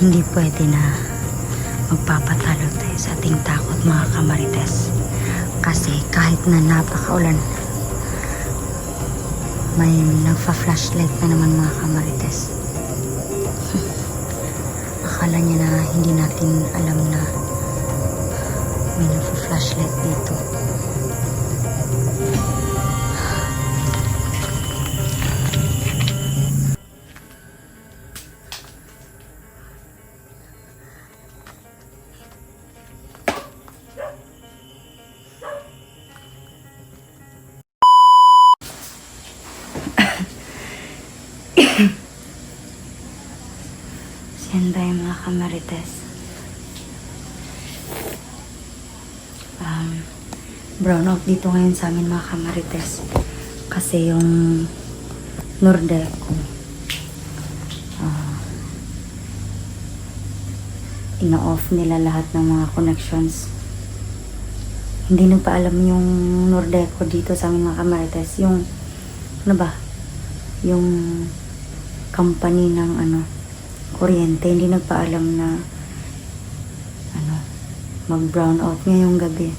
Hindi pwede na magpapatalo tayo sa ating takot, mga kamarites. Kasi kahit na napakaulan, may nagfa-flashlight na naman, mga kamarites. Akala niya na hindi natin alam na may nagfa-flashlight dito. Yan tayo, mga kamarites. Brown out dito ngayon sa amin, mga kamarites. Kasi yung Nordeco, ina-off nila lahat ng mga connections. Hindi nagpaalam yung Nordeco dito sa amin, mga kamarites. Yung, ano ba? Yung company ng kuryente, hindi nagpaalam na mag-brown out ngayong gabi.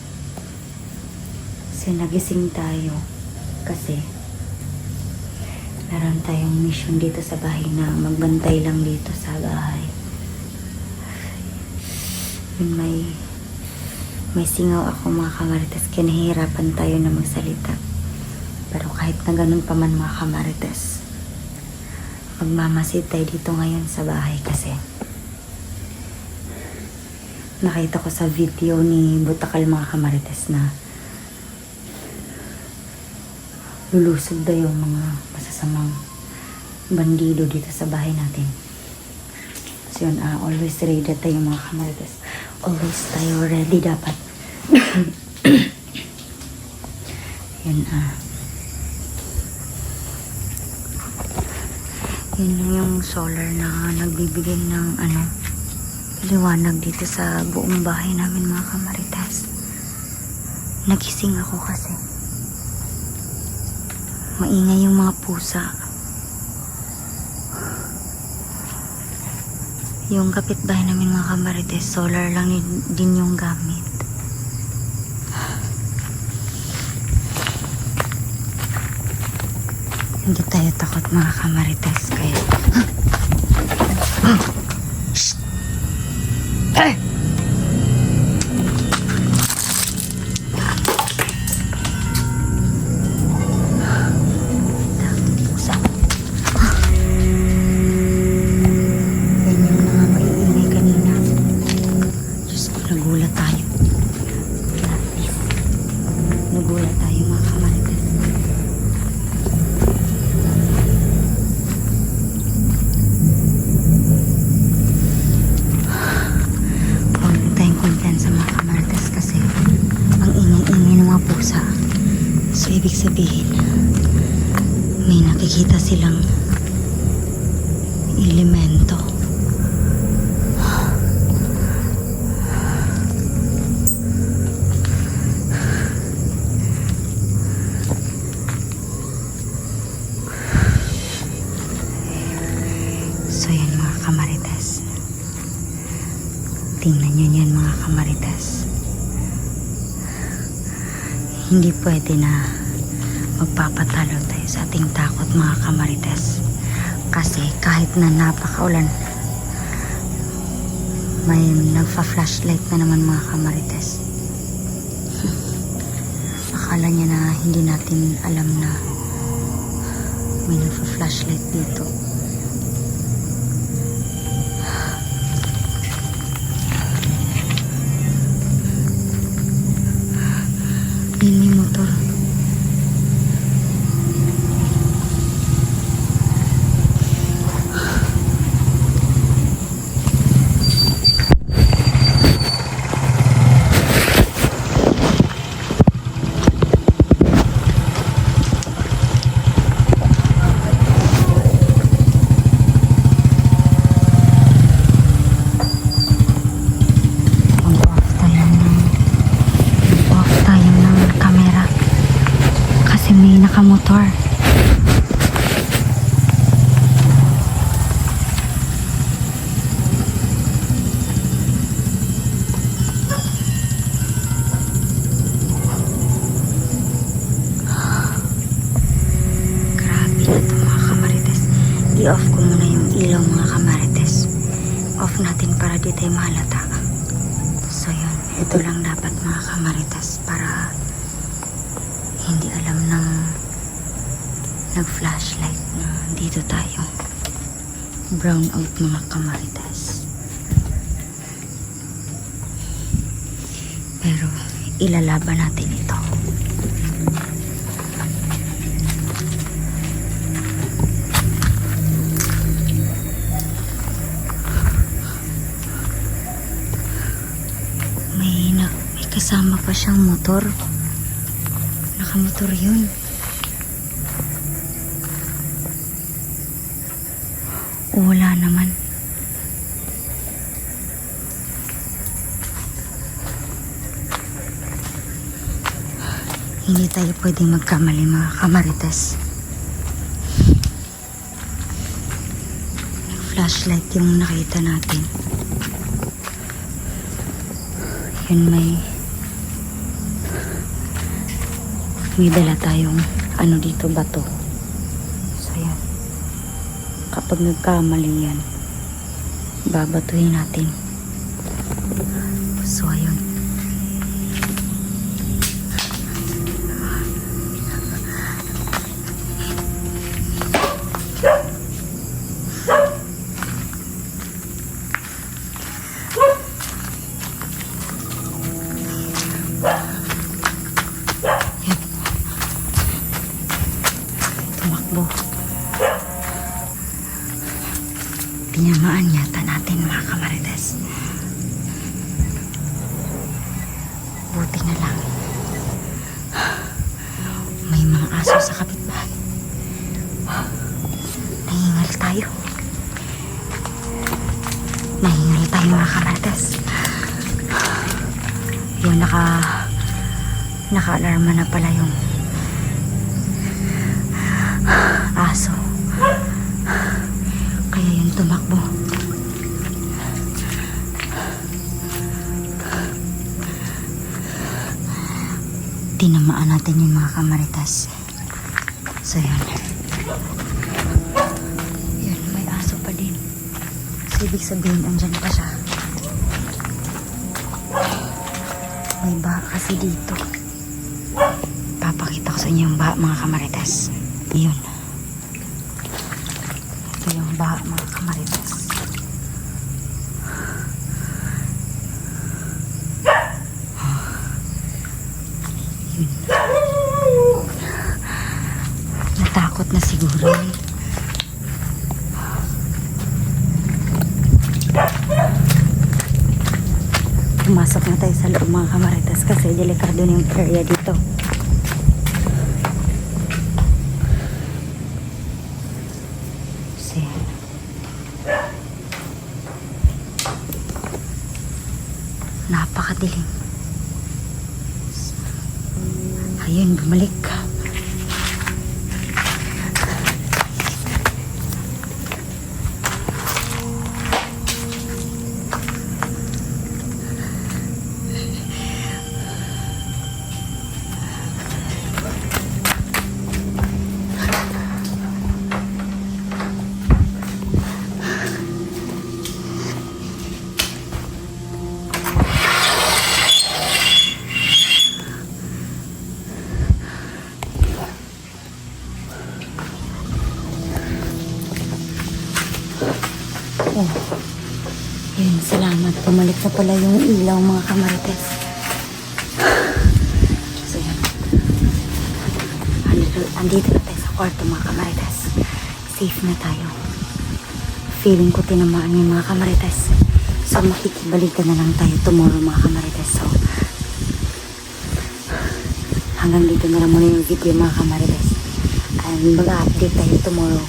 Kasi nagising tayo kasi meron tayong mission dito sa bahay na magbantay lang dito sa bahay. Yun, may singaw ako, mga kamarites, kaya nahihirapan tayo na magsalita. Pero kahit na ganun pa man, mga kamarites, magmamasid tayo dito ngayon sa bahay kasi nakita ko sa video ni Butakal, mga kamarites, na lulusog daw yung mga masasamang bandido dito sa bahay natin. So yun, always ready tayo, mga kamarites. Always tayo ready dapat. Yun, yun yung solar na nagbibigay ng liwanag dito sa buong bahay namin, mga kamarites. Nagising ako kasi maingay yung mga pusa. Yung kapitbahay namin, mga kamarites, solar lang din yung gamit. Hindi tayo takot, mga kamarites, kaya shh! Nagulat tayo, mga kamarites. Huwag tayong kumpiyansa, mga kamarites, kasi ang ingay-ingay ng mga pusa. So ibig sabihin, may nakikita silang elemento. So yan, mga kamarites. Tingnan nyo yan, mga kamarites. Hindi pwede na magpapatalo tayo sa ating takot, mga kamarites. Kasi kahit na napakaulan, may nagfa-flashlight na naman, mga kamarites. Akala niya na hindi natin alam na may nagfa-flashlight dito. Ini motor. May nakamotor. I-off ko muna yung ilaw mga kamarites. Off natin para di tayo mahalata. So yun, ito lang dapat mga kamarites para hindi alam ng nag-flashlight na dito tayo. Brown out mga kamarites. Pero ilalaban natin ito. May kasama pa siyang motor. Nakamotor yun. Wala naman. Hindi tayo pwede magkamali mga kamarites. Flashlight yung nakita natin. Yun may dala tayong ano dito, bato. So yan. Kapag nagkamali yan, babatuhin natin. So ayun. Tumakbo. Tinamaan yata natin mga kamarites. Buti na lang. May mga aso sa kapitbahay. Nahingal tayo. Nahingal tayo mga kamarites. Yun, naka-alarma na pala yung aso. Kaya yun tumakbo. Tinamaan natin yung mga kamaritas. So yun. Yun, may aso pa din. So ibig sabihin, andyan pa siya. May baha kasi dito. Papakita ko sa inyo yung baha mga kamaritas. Yun. Ito yung baha mga kamaritas. Yun. Natakot na siguro yun. Pumasok na tayo sa loob mga kamaritas kasi delikado na yung area dito. So, napakadilim. Ayun, bumalik ka. Oh, yun, salamat. Pumalik na pala yung ilaw mga kamarites. So yun. Andito na tayo sa kwarto mga kamarites. Safe na tayo. Feeling ko tinamaan yung mga kamarites. So makikibalikan na lang tayo tomorrow mga kamarites. So hanggang dito na lang muna yung video mga kamarites. And mag-update tayo tomorrow